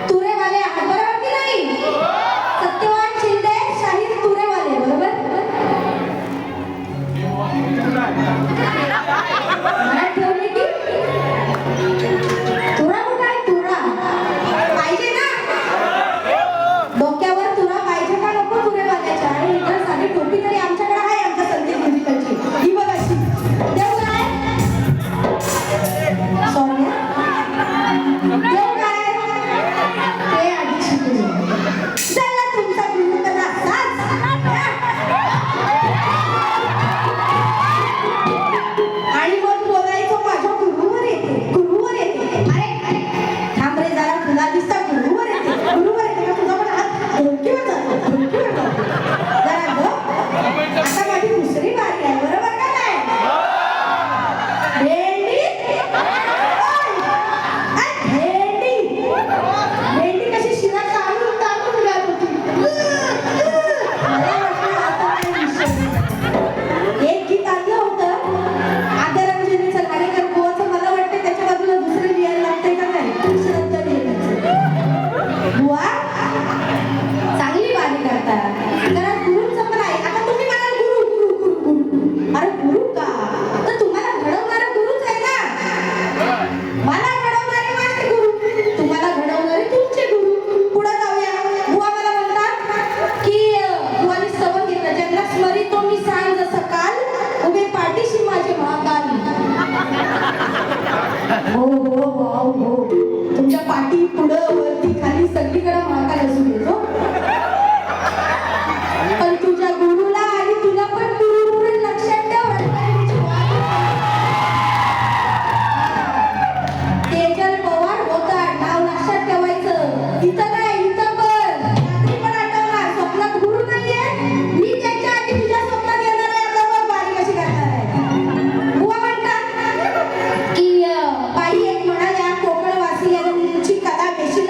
तुरेवाले आहात बरोबर की नाही? सत्यवान शिंदे शाहीर तुरेवाले बरोबर? मनात ठेवले की तुरा कुठं आहे? तुरा पाहिजे ना? डोक्यावर तुरा पाहिजे का नको तुरेवाल्याच्या? आणि इतर साधी टोपी तरी आमच्याकडे आहे आमच्या संदेश मुलीकडची. ही बघ अशी देऊ काय? सॉरी देऊ काय? ते आधी शिकले. चला तुमचा गुरु कदा असाच. आणि मग बोलायचं माझ्या गुरुवर येते, गुरुवर येते. अरे थांब रे जरा, तुला दिसता गुरुवर येते, गुरुवर येते का? तुझा पण हात ढोलकीवर जातो, ढोलकीवर जातो. जरा ग आता माझी दुसरी बारी आहे बरोबर का नाही? भेंडी भेंडी भेंडी कशी शिरा काढून टाकून जात होती. मला वाटलं आता काय विषय. एक गीत आणलं होतं आदरांजलीचं कार्यक्रम गोवाचं. मला वाटतं त्याच्या बाजूला दुसरं लिहायला लागतंय का काय? श्रद्धा लिहायचं. बुवा चांगली बारी करतात. जरा गुरुचं पण आहे. आता तुम्ही म्हणाल गुरु गुरु गुरु गुरु. अरे गुरु का? तर तुम्हाला घडवणारा गुरुच आहे ना. मला घडवणारे माझे गुरु, तुम्हाला घडवणारे तुमचे गुरु. पुढे जाऊया. बुवा मला म्हणतात की बुवानी स्तवन घेतलं. जगला स्मरितो मी सांग जसं काल, उभे पाठीशी माझे महाकाल. हो हो हो हो, तुमच्या पाठी पुढं वरती खाली सगळीकडे महाकाल असू देतो. पण तुझ्या गुरुला आणि तुला पण गुरु म्हणून लक्षात ठेव. तेजल पवार होता नाव लक्षात ठेवायचं. इथं नाही, इथं पण रात्री पण आठवणार. स्वप्नात गुरु नाहीये, मी त्यांच्या आधी तुझ्या स्वप्नात येणार आहे. आता बघ बारी कशी करणार आहे. बुवा म्हणतात की बाई एक म्हणाल्या कोकणवासी यांची कला बेशी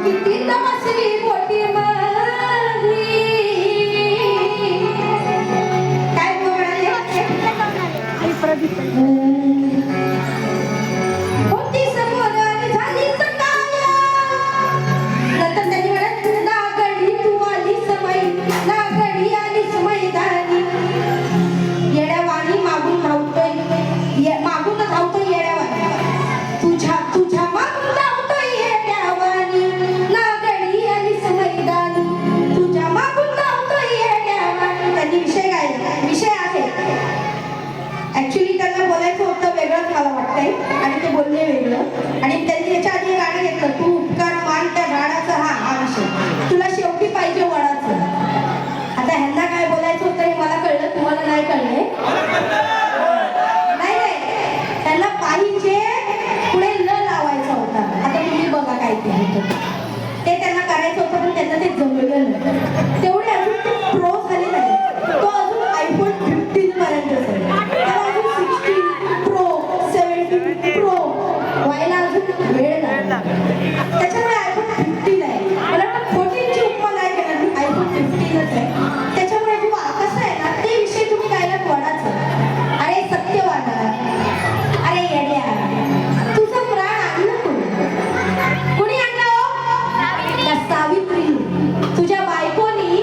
किती तमासली मोठी माझी ते होतं. ते त्यांना करायचं होतं पण त्यांना ते जमलं नाही. तेवढे अजून ते प्रो झाले नाही. तो अजून आयफोन 15 पर्यंत असेल. त्याला अजून 16 प्रो 17 प्रो व्हायला अजून वेळ लागला. त्याच्यामुळे आयफोन 15 आहे. मला वाटतं 14 ची उपमा नाही केला मी, आयफोन 15च आहे. त्याच्यामुळे कसं आहे ना, ते विषय तुम्ही गायला वडाचं. अरे सत्यवान, अरे येड्या, तुझं प्राण आणलं कोणी आणलं? त्या सावित्री, तुझ्या बायकोनी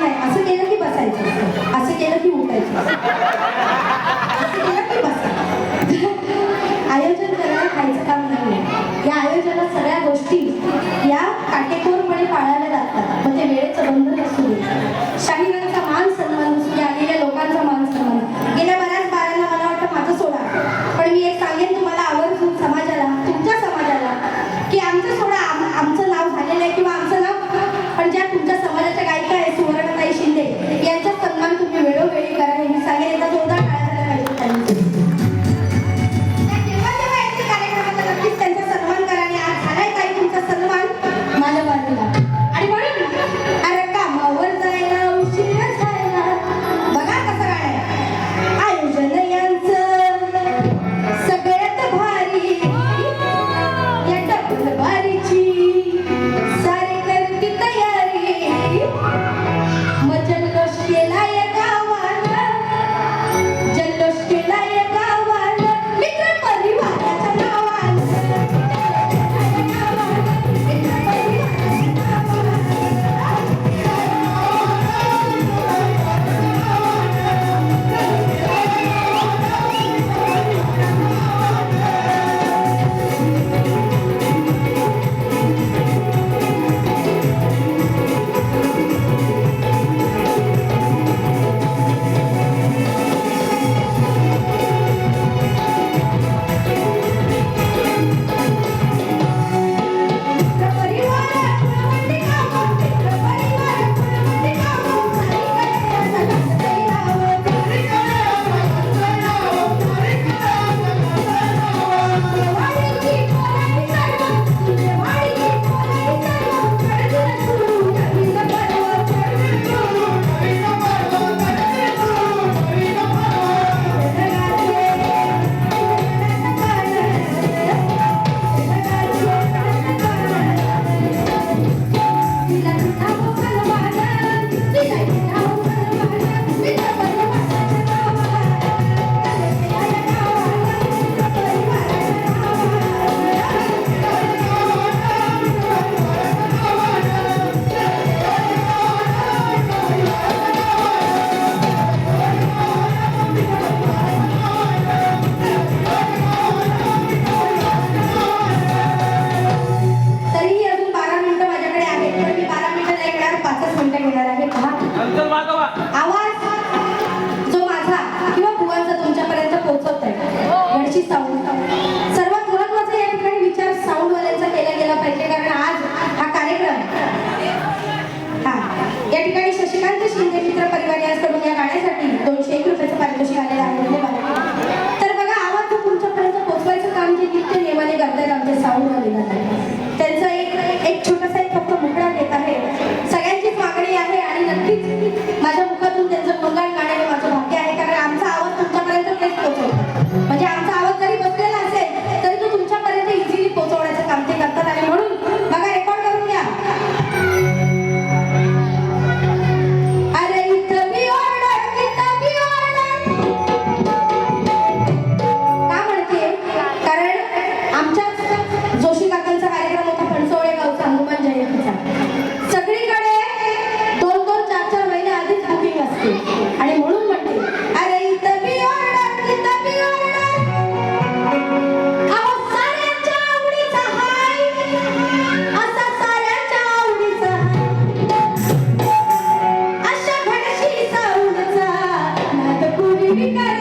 नाही, असं केलं की बसायचं असतं, असं केलं की उठायचं असतं, असं केलं की बसायचं. आयोजन करणं खायचं काम नाही. या आयोजनात सगळ्या गोष्टी या काटेकोरपणे पाळायला लागतात. मग ते वेळेचं बंधन असू दे, शाहिरांचा मान सन्मान असू दे, आलेल्या लोकांचा मान सन्मान. गेल्या बऱ्याच बारांना मला वाटतं माझं सोडा, पण मी एक सांगेन तुम्हाला आवर्जून समाजाला, तुमच्या समाजाला, की आमचं सोडा, आमचं नाव झालेलं आहे किंवा आमचं नाव, पण ज्या तुमच्या समाजाच्या गायिका आहे सुवर्णताई शिंदे, यांचा सन्मान तुम्ही वेळोवेळी करा. हे मी सांगेन. याचा जोरदार टाळ्या झाल्या पाहिजे त्यांनी. नक्कीच त्यांचा सन्मान करा. आणि आज झालाय काही तुमचा सन्मान माझ्या बाजूला. आणि म्हणून अरे कामावर जायला उशीर झाला, बघा कसं गाणं आहे. आयोजन यांचं सगळ्यात भारी, या डबल बारीची सारी करती तयारी. मग जल्लोष केलाय गावाला, जल्लोष केलाय गावाला, मित्र परिवाराच्या नावानं. आवाज जो माझा किंवा बुवांचा तुमच्यापर्यंत पोहोचत आहे, याची साऊंड. सर्वात महत्वाचा या ठिकाणी विचार साऊंडवाल्यांचा केला गेला पाहिजे, कारण आज हा कार्यक्रम या ठिकाणी शशिकांत शिंदे मित्र परिवार याकडून या गाण्यासाठी 201 रुपयाचं पारितोषिक आलेलं आहे. तर बघा, आवाज जो तुमच्यापर्यंत पोहोचवायचं काम जे नित्य नेमाने करतायत आमचे साऊंडवाले, त्यांचा एक छोटासा एक फक्त मुखडा देत आहे. सगळ्यांचीच मागणी आहे आणि नक्कीच माझ्या मुखातून त्यांचं गुणगान गाण्याने माझं भाग्य आहे, कारण आमचा आवाज तुमच्यापर्यंत तेच पोहोचवतो. म्हणजे आमचा आवाज जरी बसलेला असेल तरी तो तुमच्यापर्यंत इझिली पोहोचवण्याचं काम ते करतात. आणि म्हणून बघा, रेकॉर्ड करून घ्या. अरे इथं बी ऑर्डर, तिथं बी ऑर्डर. का म्हणते? कारण आमच्याच जोशी काकांचा कार्यक्रम होता फणसोळे गावचा हनुमान जयंतीचा. सगळीकडे 2-2, 4-4 महिने आधीच बुकिंग असते. आणि म्हणून म्हणते, अरे इथं बी ऑर्डर, तिथं बी ऑर्डर. अहो साऱ्यांच्या आवडीचा हाय, असा साऱ्यांच्या आवडीचा हाय. अशा घडशी साऊंडचा नाद कोणी विकार